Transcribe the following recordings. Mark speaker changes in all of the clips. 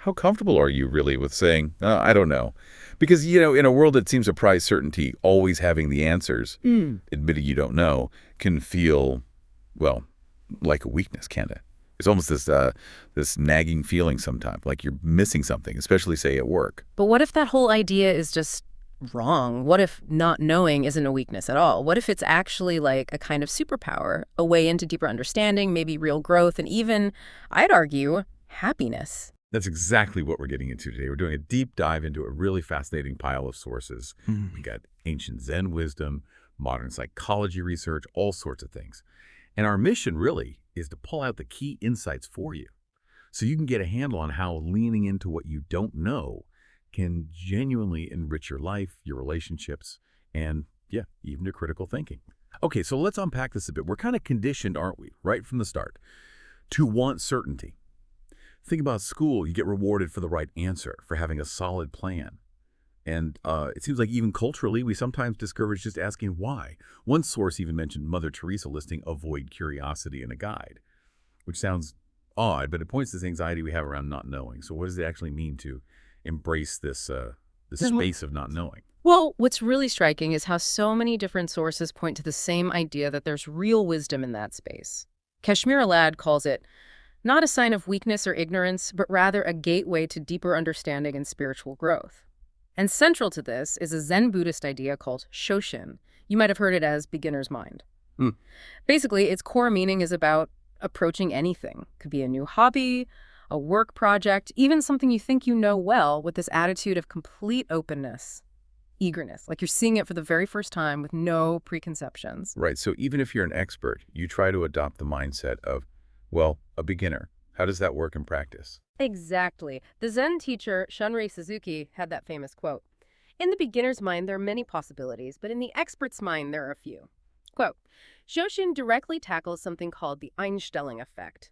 Speaker 1: how comfortable are you really with saying, I don't know? Because, in a world that seems to prize certainty, always having the answers, admitting you don't know, can feel, well, like a weakness, can't it? It's almost this nagging feeling sometimes, like you're missing something, especially, say, at work.
Speaker 2: But what if that whole idea is just wrong? What if not knowing isn't a weakness at all? What if it's actually like a kind of superpower, a way into deeper understanding, maybe real growth, and even, I'd argue, happiness?
Speaker 1: That's exactly what we're getting into today. We're doing a deep dive into a really fascinating pile of sources. We got ancient Zen wisdom, modern psychology research, all sorts of things. And our mission really is to pull out the key insights for you so you can get a handle on how leaning into what you don't know can genuinely enrich your life, your relationships, and, yeah, even your critical thinking. Okay, so let's unpack this a bit. We're kind of conditioned, aren't we, right from the start, to want certainty. Think about school. You get rewarded for the right answer, for having a solid plan. And it seems like even culturally, we sometimes discourage just asking why. One source even mentioned Mother Teresa listing avoid curiosity in a guide, which sounds odd, but it points to this anxiety we have around not knowing. So what does it actually mean to embrace this space of not knowing?
Speaker 2: Well, what's really striking is how so many different sources point to the same idea that there's real wisdom in that space. Kashmir Lad calls it not a sign of weakness or ignorance, but rather a gateway to deeper understanding and spiritual growth. And central to this is a Zen Buddhist idea called Shoshin. You might have heard it as beginner's mind. Basically, its core meaning is about approaching anything. Could be a new hobby, a work project, even something you think you know well, with this attitude of complete openness, eagerness, like you're seeing it for the very first time with no preconceptions.
Speaker 1: Right, so even if you're an expert, you try to adopt the mindset of, well, a beginner. How does that work in practice?
Speaker 2: Exactly. The Zen teacher, Shunrei Suzuki, had that famous quote, "In the beginner's mind, there are many possibilities, but in the expert's mind, there are a few." Quote, Shoshin directly tackles something called the Einstellung effect.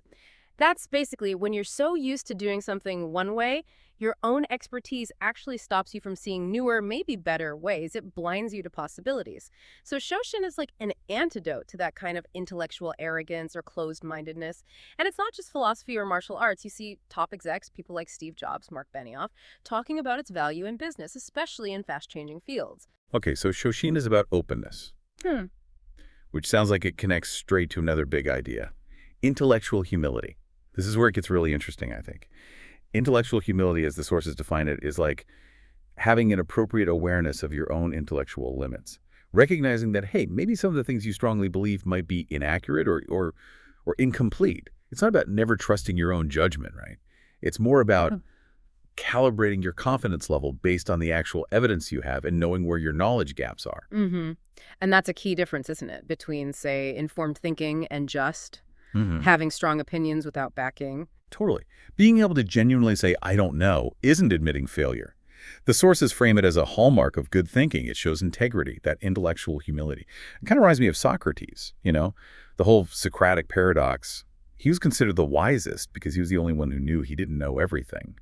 Speaker 2: That's basically when you're so used to doing something one way, your own expertise actually stops you from seeing newer, maybe better ways. It blinds you to possibilities. So Shoshin is like an antidote to that kind of intellectual arrogance or closed-mindedness. And it's not just philosophy or martial arts. You see top execs, people like Steve Jobs, Mark Benioff, talking about its value in business, especially in fast-changing fields.
Speaker 1: Okay, so Shoshin is about openness, which sounds like it connects straight to another big idea, intellectual humility. This is where it gets really interesting, I think. Intellectual humility, as the sources define it, is like having an appropriate awareness of your own intellectual limits, recognizing that, hey, maybe some of the things you strongly believe might be inaccurate or incomplete. It's not about never trusting your own judgment, right? It's more about calibrating your confidence level based on the actual evidence you have and knowing where your knowledge gaps are.
Speaker 2: And that's a key difference, isn't it, between, say, informed thinking and just having strong opinions without backing.
Speaker 1: Totally. Being able to genuinely say, I don't know, isn't admitting failure. The sources frame it as a hallmark of good thinking. It shows integrity, that intellectual humility. It kind of reminds me of Socrates, the whole Socratic paradox. He was considered the wisest because he was the only one who knew he didn't know everything.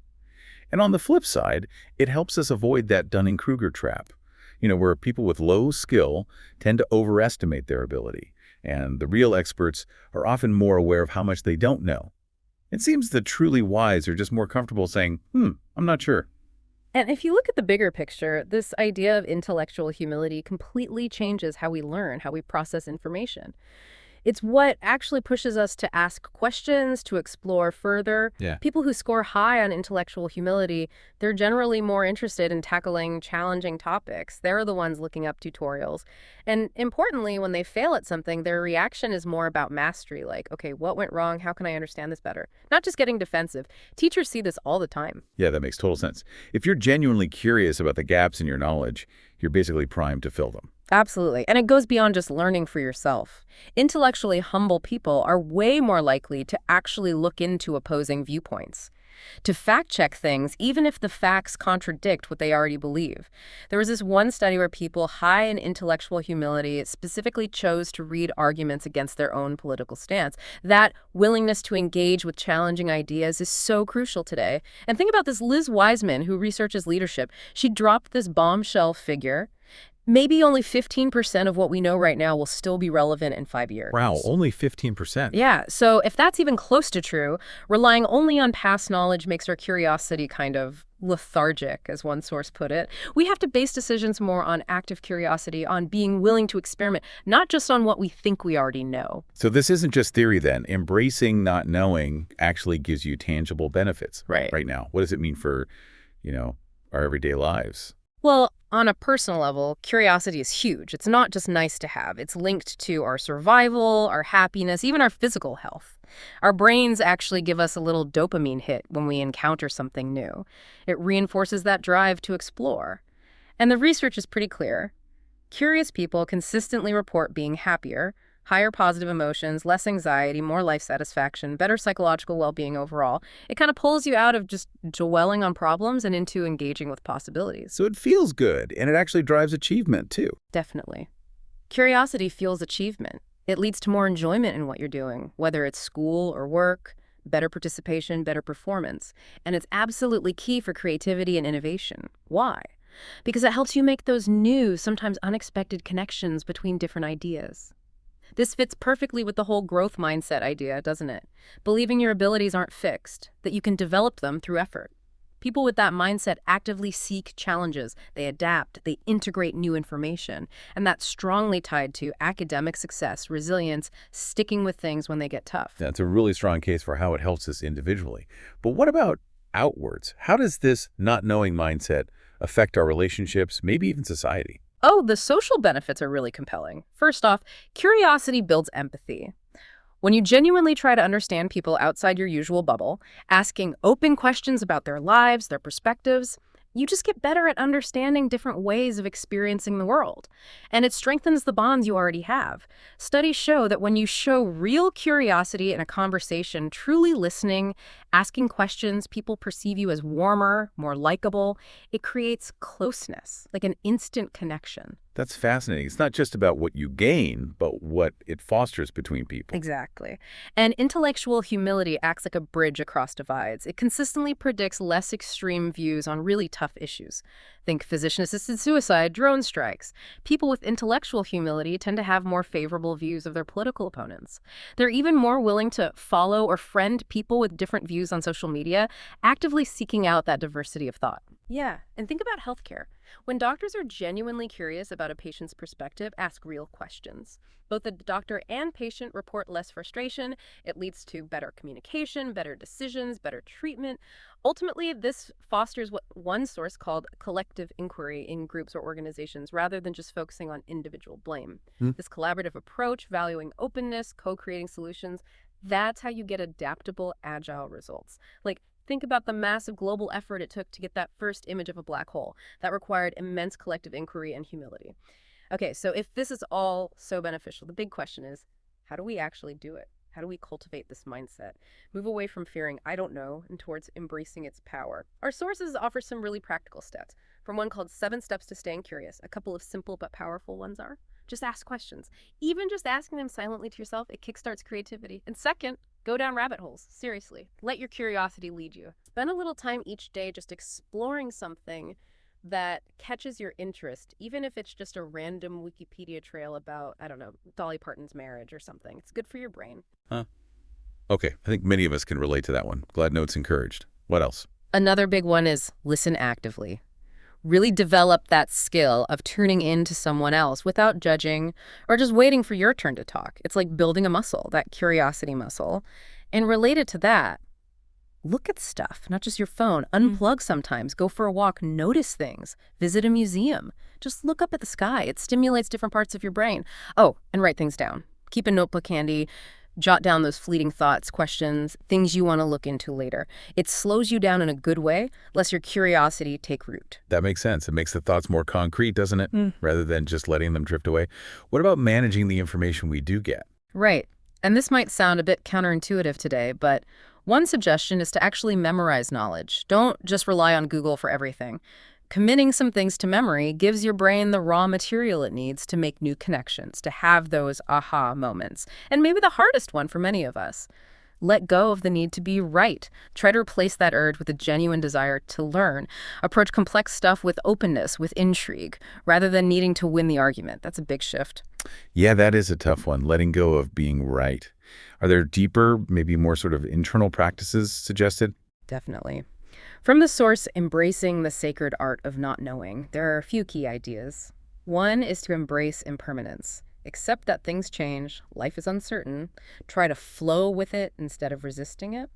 Speaker 1: And on the flip side, it helps us avoid that Dunning-Kruger trap, where people with low skill tend to overestimate their ability. And the real experts are often more aware of how much they don't know. It seems the truly wise are just more comfortable saying, I'm not sure.
Speaker 2: And if you look at the bigger picture, this idea of intellectual humility completely changes how we learn, how we process information. It's what actually pushes us to ask questions, to explore further.
Speaker 1: Yeah.
Speaker 2: People who score high on intellectual humility, they're generally more interested in tackling challenging topics. They're the ones looking up tutorials. And importantly, when they fail at something, their reaction is more about mastery, like, okay, what went wrong? How can I understand this better? Not just getting defensive. Teachers see this all the time.
Speaker 1: Yeah, that makes total sense. If you're genuinely curious about the gaps in your knowledge, you're basically primed to fill them.
Speaker 2: Absolutely. And it goes beyond just learning for yourself. Intellectually humble people are way more likely to actually look into opposing viewpoints, to fact-check things even if the facts contradict what they already believe. There was this one study where people high in intellectual humility specifically chose to read arguments against their own political stance. That willingness to engage with challenging ideas is so crucial today. And think about this Liz Wiseman, who researches leadership. She dropped this bombshell figure Maybe only 15% of what we know right now will still be relevant in 5 years.
Speaker 1: Wow, only 15%.
Speaker 2: Yeah, so if that's even close to true, relying only on past knowledge makes our curiosity kind of lethargic, as one source put it. We have to base decisions more on active curiosity, on being willing to experiment, not just on what we think we already know.
Speaker 1: So this isn't just theory then. Embracing not knowing actually gives you tangible benefits right now. What does it mean for, our everyday lives?
Speaker 2: Well, on a personal level, curiosity is huge. It's not just nice to have. It's linked to our survival, our happiness, even our physical health. Our brains actually give us a little dopamine hit when we encounter something new. It reinforces that drive to explore. And the research is pretty clear. Curious people consistently report being happier, higher positive emotions, less anxiety, more life satisfaction, better psychological well-being overall. It kind of pulls you out of just dwelling on problems and into engaging with possibilities.
Speaker 1: So it feels good, and it actually drives achievement, too.
Speaker 2: Definitely. Curiosity fuels achievement. It leads to more enjoyment in what you're doing, whether it's school or work, better participation, better performance. And it's absolutely key for creativity and innovation. Why? Because it helps you make those new, sometimes unexpected connections between different ideas. This fits perfectly with the whole growth mindset idea, doesn't it? Believing your abilities aren't fixed, that you can develop them through effort. People with that mindset actively seek challenges, they adapt, they integrate new information, and that's strongly tied to academic success, resilience, sticking with things when they get tough.
Speaker 1: That's a really strong case for how it helps us individually. But what about outwards? How does this not knowing mindset affect our relationships, maybe even society?
Speaker 2: Oh, the social benefits are really compelling. First off, curiosity builds empathy. When you genuinely try to understand people outside your usual bubble, asking open questions about their lives, their perspectives, you just get better at understanding different ways of experiencing the world. And it strengthens the bonds you already have. Studies show that when you show real curiosity in a conversation, truly listening, asking questions, people perceive you as warmer, more likable. It creates closeness, like an instant connection.
Speaker 1: That's fascinating. It's not just about what you gain, but what it fosters between people.
Speaker 2: Exactly. And intellectual humility acts like a bridge across divides. It consistently predicts less extreme views on really tough issues. Think physician-assisted suicide, drone strikes. People with intellectual humility tend to have more favorable views of their political opponents. They're even more willing to follow or friend people with different views on social media, actively seeking out that diversity of thought. Yeah, and think about healthcare. When doctors are genuinely curious about a patient's perspective, ask real questions. Both the doctor and patient report less frustration. It leads to better communication, better decisions, better treatment. Ultimately, this fosters what one source called collective inquiry in groups or organizations rather than just focusing on individual blame. This collaborative approach, valuing openness, co-creating solutions, that's how you get adaptable, agile results. Think about the massive global effort it took to get that first image of a black hole. That required immense collective inquiry and humility. Okay, so if this is all so beneficial, the big question is, how do we actually do it? How do we cultivate this mindset? Move away from fearing I don't know and towards embracing its power. Our sources offer some really practical steps. From one called 7 Steps to Staying Curious, a couple of simple but powerful ones are, just ask questions. Even just asking them silently to yourself, it kickstarts creativity. And second, go down rabbit holes. Seriously. Let your curiosity lead you. Spend a little time each day just exploring something that catches your interest, even if it's just a random Wikipedia trail about, I don't know, Dolly Parton's marriage or something. It's good for your brain.
Speaker 1: Okay, I think many of us can relate to that one. Glad notes encouraged. What else?
Speaker 2: Another big one is listen actively. Really develop that skill of tuning in to someone else without judging or just waiting for your turn to talk. It's like building a muscle, that curiosity muscle. And related to that, look at stuff, not just your phone. Unplug sometimes. Go for a walk. Notice things. Visit a museum. Just look up at the sky. It stimulates different parts of your brain. Oh, and write things down. Keep a notebook handy. Jot down those fleeting thoughts, questions, things you want to look into later. It slows you down in a good way, lets your curiosity take root.
Speaker 1: That makes sense. It makes the thoughts more concrete, doesn't it? Rather than just letting them drift away. What about managing the information we do get?
Speaker 2: Right. And this might sound a bit counterintuitive today, but one suggestion is to actually memorize knowledge. Don't just rely on Google for everything. Committing some things to memory gives your brain the raw material it needs to make new connections, to have those aha moments. And maybe the hardest one for many of us, Let go of the need to be right. Try to replace that urge with a genuine desire to learn. Approach complex stuff with openness, with intrigue, rather than needing to win the argument. That's a big shift.
Speaker 1: Yeah, that is a tough one, letting go of being right. Are there deeper, maybe more sort of internal practices suggested?
Speaker 2: Definitely. From the source, Embracing the Sacred Art of Not Knowing, there are a few key ideas. One is to embrace impermanence. Accept that things change, life is uncertain. Try to flow with it instead of resisting it.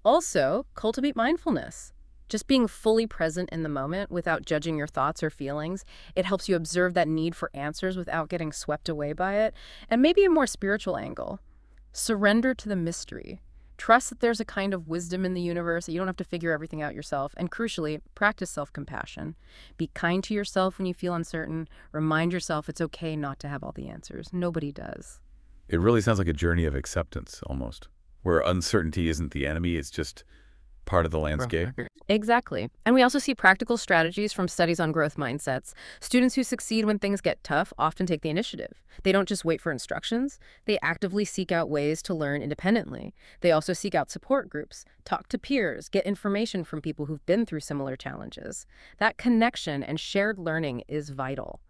Speaker 2: Also, cultivate mindfulness. Just being fully present in the moment without judging your thoughts or feelings, it helps you observe that need for answers without getting swept away by it. And maybe a more spiritual angle. Surrender to the mystery. Trust that there's a kind of wisdom in the universe, that you don't have to figure everything out yourself. And crucially, practice self-compassion. Be kind to yourself when you feel uncertain. Remind yourself it's okay not to have all the answers. Nobody does.
Speaker 1: It really sounds like a journey of acceptance, almost, where uncertainty isn't the enemy, it's just part of the landscape.
Speaker 2: Exactly. And we also see practical strategies from studies on growth mindsets. Students who succeed when things get tough often take the initiative. They don't just wait for instructions. They actively seek out ways to learn independently. They also seek out support groups, talk to peers, get information from people who've been through similar challenges. That connection and shared learning is vital.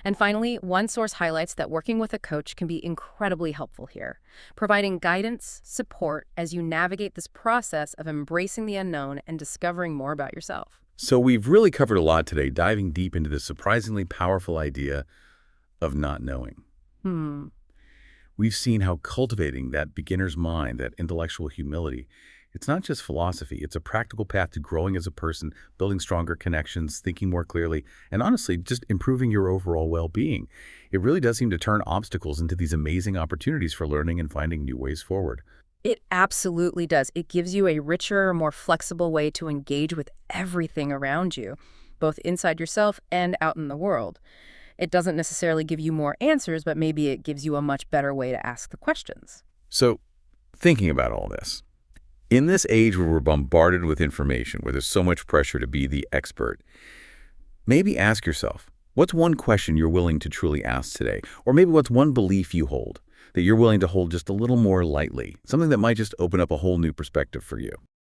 Speaker 2: And finally, one source highlights that working with a coach can be incredibly helpful here, providing guidance, support as you navigate this process of embracing the unknown and discovering more about yourself.
Speaker 1: So we've really covered a lot today, diving deep into this surprisingly powerful idea of not knowing. We've seen how cultivating that beginner's mind, that intellectual humility, it's not just philosophy, it's a practical path to growing as a person, building stronger connections, thinking more clearly, and honestly, just improving your overall well-being. It really does seem to turn obstacles into these amazing opportunities for learning and finding new ways forward.
Speaker 2: It absolutely does. It gives you a richer, more flexible way to engage with everything around you, both inside yourself and out in the world. It doesn't necessarily give you more answers, but maybe it gives you a much better way to ask the questions.
Speaker 1: So, thinking about all this, in this age where we're bombarded with information, where there's so much pressure to be the expert, maybe ask yourself, what's one question you're willing to truly ask today? Or maybe what's one belief you hold that you're willing to hold just a little more lightly, something that might just open up a whole new perspective for you?